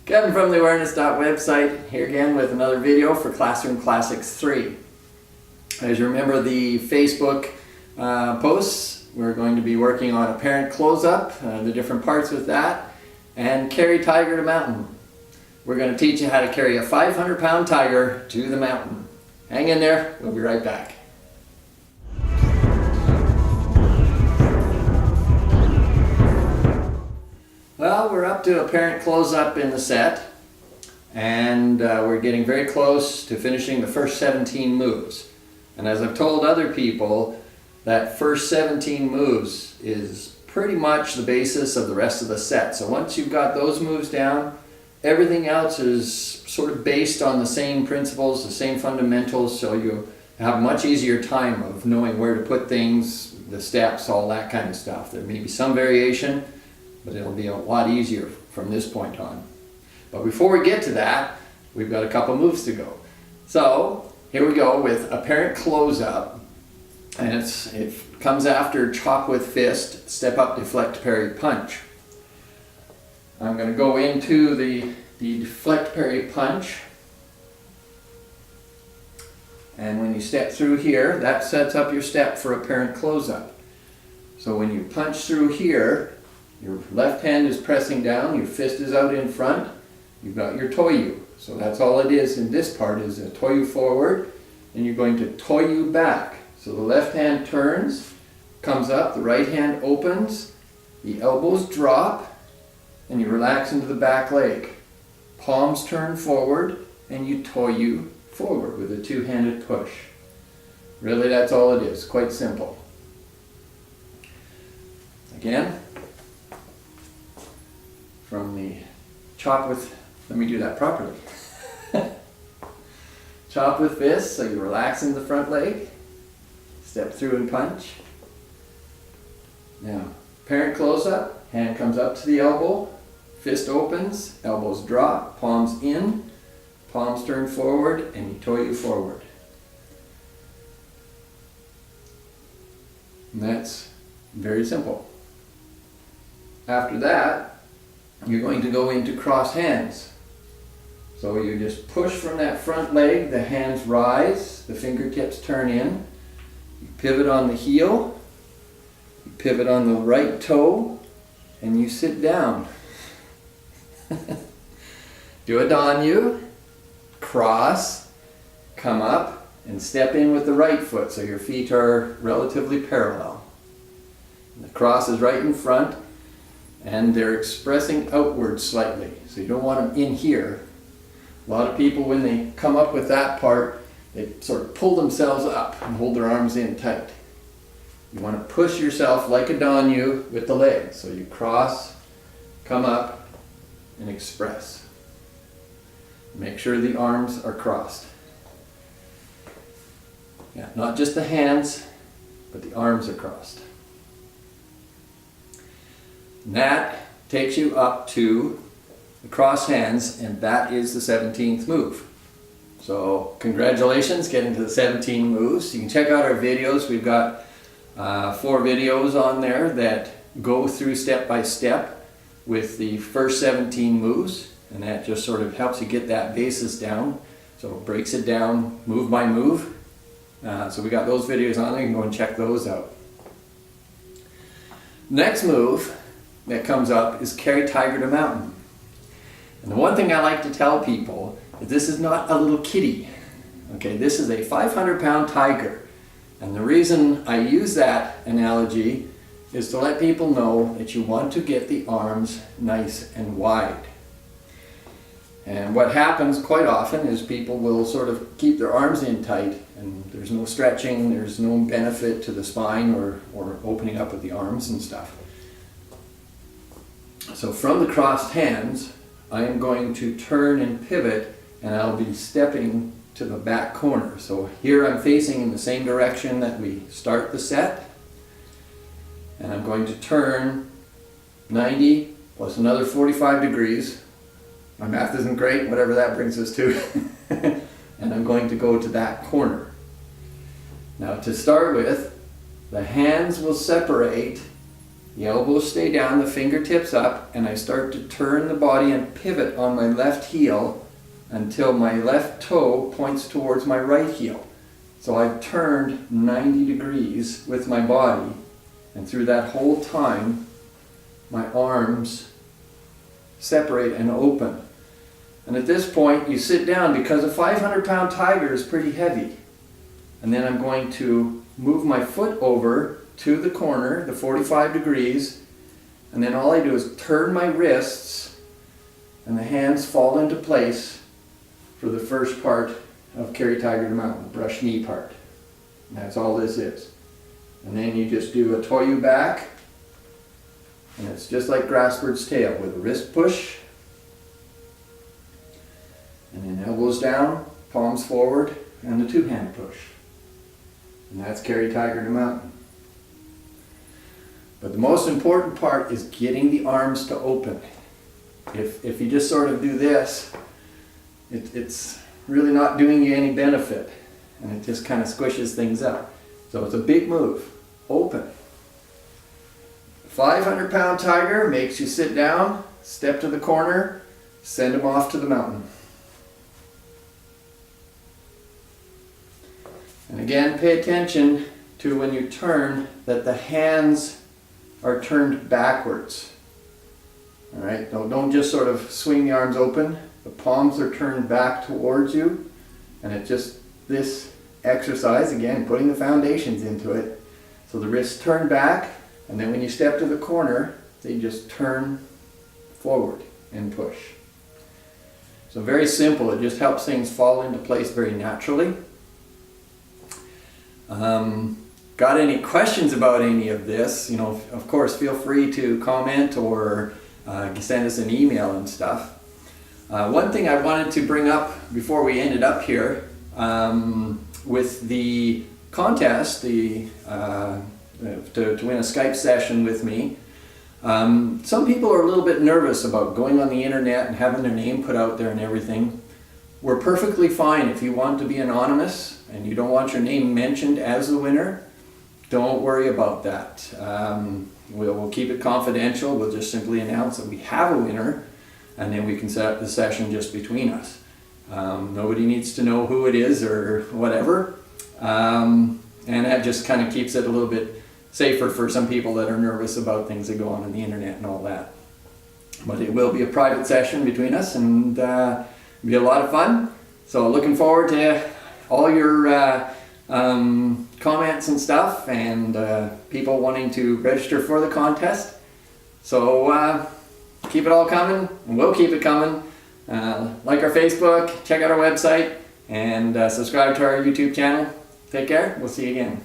Kevin from the awareness.website here again with another video for Classroom Classics 3. As you remember the Facebook posts, we're going to be working on apparent close-up, the different parts with that, and carry tiger to mountain. We're going to teach you how to carry a 500-pound tiger to the mountain. Hang in there, we'll be right back. Well, we're up to apparent close-up in the set, and we're getting very close to finishing the first 17 moves. And as I've told other people, that first 17 moves is pretty much the basis of the rest of the set. So once you've got those moves down, everything else is sort of based on the same principles, the same fundamentals, so you have a much easier time of knowing where to put things, the steps, all that kind of stuff. There may be some variation, but it'll be a lot easier from this point on. But before we get to that, we've got a couple moves to go. So here we go with apparent close-up, and it comes after chop with fist, step up, deflect, parry, punch. I'm going to go into the deflect, parry, punch, and when you step through here, that sets up your step for apparent close-up. So when you punch through here, your left hand is pressing down, your fist is out in front, you've got your toyu. So that's all it is in this part, is a toyu forward, and you're going to toyu back. So the left hand turns, comes up, the right hand opens, the elbows drop, and you relax into the back leg. Palms turn forward, and you toyu forward with a two-handed push. Really, that's all it is, quite simple. Again, from the chop with, let me do that properly. Chop with fist, so you relax in the front leg, step through and punch. Now, apparent close-up, hand comes up to the elbow, fist opens, elbows drop, palms in, palms turn forward, and you toyu forward. And that's very simple. After that, you're going to go into cross hands. So you just push from that front leg, the hands rise, the fingertips turn in, you pivot on the heel, you pivot on the right toe, and you sit down. Do a danyu, cross, come up, and step in with the right foot so your feet are relatively parallel. And the cross is right in front, and they're expressing outward slightly, so you don't want them in here. A lot of people, when they come up with that part, they sort of pull themselves up and hold their arms in tight. You want to push yourself like a danyu with the legs, so you cross, come up, and express. Make sure the arms are crossed. Yeah, not just the hands, but the arms are crossed. And that takes you up to the cross hands, and that is the 17th move. So congratulations, getting to the 17 moves. You can check out our videos. We've got 4 videos on there that go through step by step with the first 17 moves, and that just sort of helps you get that basis down. So it breaks it down move by move. So we got those videos on there. You can go and check those out. Next move that comes up is carry tiger to mountain. And the one thing I like to tell people is this is not a little kitty. Okay, this is a 500-pound tiger. And the reason I use that analogy is to let people know that you want to get the arms nice and wide. And what happens quite often is people will sort of keep their arms in tight, and there's no stretching, there's no benefit to the spine or opening up of the arms and stuff. So from the crossed hands, I am going to turn and pivot, and I'll be stepping to the back corner. So here I'm facing in the same direction that we start the set, and I'm going to turn 90 plus another 45 degrees. My math isn't great, whatever that brings us to. And I'm going to go to that corner. Now to start with, the hands will separate The elbows stay down, the fingertips up, and I start to turn the body and pivot on my left heel until my left toe points towards my right heel. So I've turned 90 degrees with my body, and through that whole time, my arms separate and open. And at this point, you sit down because a 500-pound tiger is pretty heavy. And then I'm going to move my foot over to the corner, the 45 degrees, and then all I do is turn my wrists and the hands fall into place for the first part of Carry Tiger to Mountain, the brush knee part. And that's all this is. And then you just do a Toyu back, and it's just like grass bird's tail with a wrist push, and then elbows down, palms forward, and the two-hand push. And that's Carry Tiger to Mountain. But the most important part is getting the arms to open. If you just sort of do this, it's really not doing you any benefit. And it just kind of squishes things up. So it's a big move. Open. 500-pound tiger makes you sit down, step to the corner, send him off to the mountain. And again, pay attention to when you turn that the hands are turned backwards. All right, don't just sort of swing the arms open. The palms are turned back towards you, and it's just this exercise, again, putting the foundations into it. So the wrists turn back, and then when you step to the corner, they just turn forward and push. So very simple. It just helps things fall into place very naturally. Got any questions about any of this? You know, of course, feel free to comment or send us an email and stuff. One thing I wanted to bring up before we ended up here with the contest, to win a Skype session with me. Some people are a little bit nervous about going on the internet and having their name put out there and everything. We're perfectly fine if you want to be anonymous and you don't want your name mentioned as the winner. Don't worry about that. We'll keep it confidential. We'll just simply announce that we have a winner, and then we can set up the session just between us. Nobody needs to know who it is or whatever. And that just kind of keeps it a little bit safer for some people that are nervous about things that go on the internet and all that. But it will be a private session between us, and it'll be a lot of fun. So looking forward to all your comments and stuff, and people wanting to register for the contest. So keep it all coming, and we'll keep it coming. Like our Facebook, check out our website, and subscribe to our YouTube channel. Take care. We'll see you again.